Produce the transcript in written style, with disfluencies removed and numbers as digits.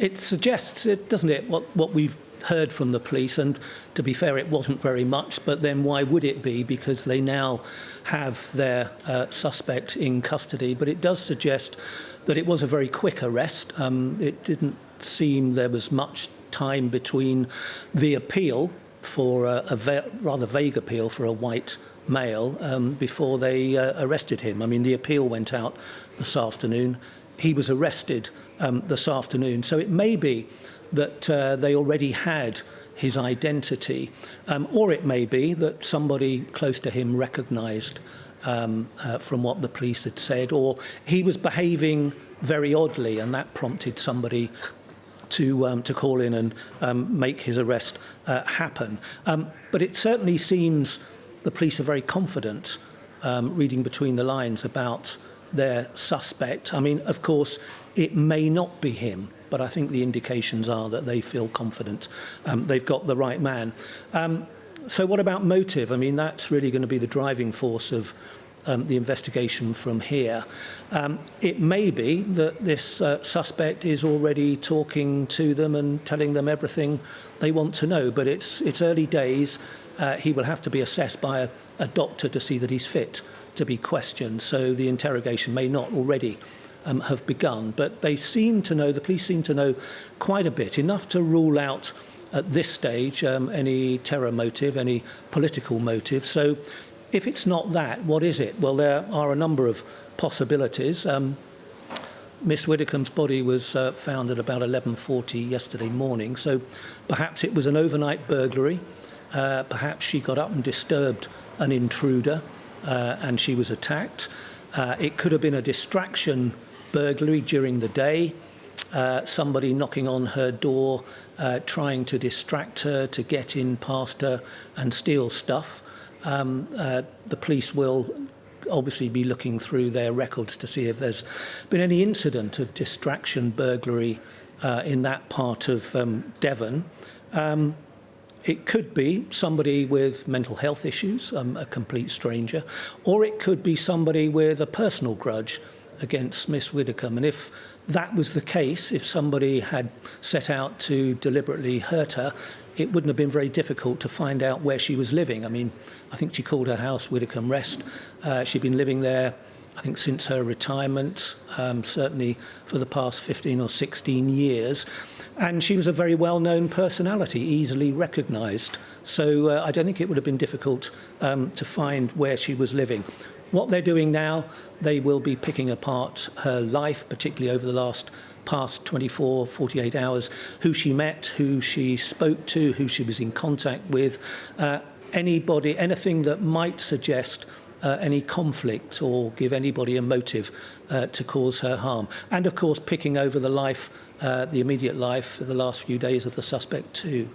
It suggests, doesn't it, what we've heard from the police, and to be fair, it wasn't very much, but then why would it be? Because they now have their suspect in custody. But it does suggest that it was a very quick arrest. It didn't seem there was much time between the appeal for rather vague appeal for a white male before they arrested him. I mean, the appeal went out this afternoon. He was arrested this afternoon. So it may be that they already had his identity, or it may be that somebody close to him recognised from what the police had said, or he was behaving very oddly, and that prompted somebody to call in and make his arrest happen. But it certainly seems the police are very confident, reading between the lines, about their suspect. I mean, of course, it may not be him, but I think the indications are that they feel confident they've got the right man. So what about motive? I mean, that's really going to be the driving force of the investigation from here. It may be that this suspect is already talking to them and telling them everything they want to know, but it's early days. He will have to be assessed by a doctor to see that he's fit to be questioned, so the interrogation may not already have begun. But they seem to know, the police seem to know quite a bit, enough to rule out at this stage any terror motive, any political motive. So if it's not that, what is it? Well, there are a number of possibilities. Miss Widdecombe's body was found at about 11:40 yesterday morning, so perhaps it was an overnight burglary. Perhaps she got up and disturbed an intruder and she was attacked. It could have been a distraction burglary during the day, somebody knocking on her door, trying to distract her, to get in past her and steal stuff. The police will obviously be looking through their records to see if there's been any incident of distraction burglary in that part of Devon. It could be somebody with mental health issues, a complete stranger, or it could be somebody with a personal grudge against Miss Widdecombe. And if that was the case, if somebody had set out to deliberately hurt her, it wouldn't have been very difficult to find out where she was living. I mean, I think she called her house Widdecombe Rest. She'd been living there, I think, since her retirement, certainly for the past 15 or 16 years. And she was a very well-known personality, easily recognised. So I don't think it would have been difficult to find where she was living. What they're doing now, they will be picking apart her life, particularly over the past 24, 48 hours, who she met, who she spoke to, who she was in contact with, anything that might suggest any conflict or give anybody a motive to cause her harm. And of course, picking over the immediate life for the last few days of the suspect too.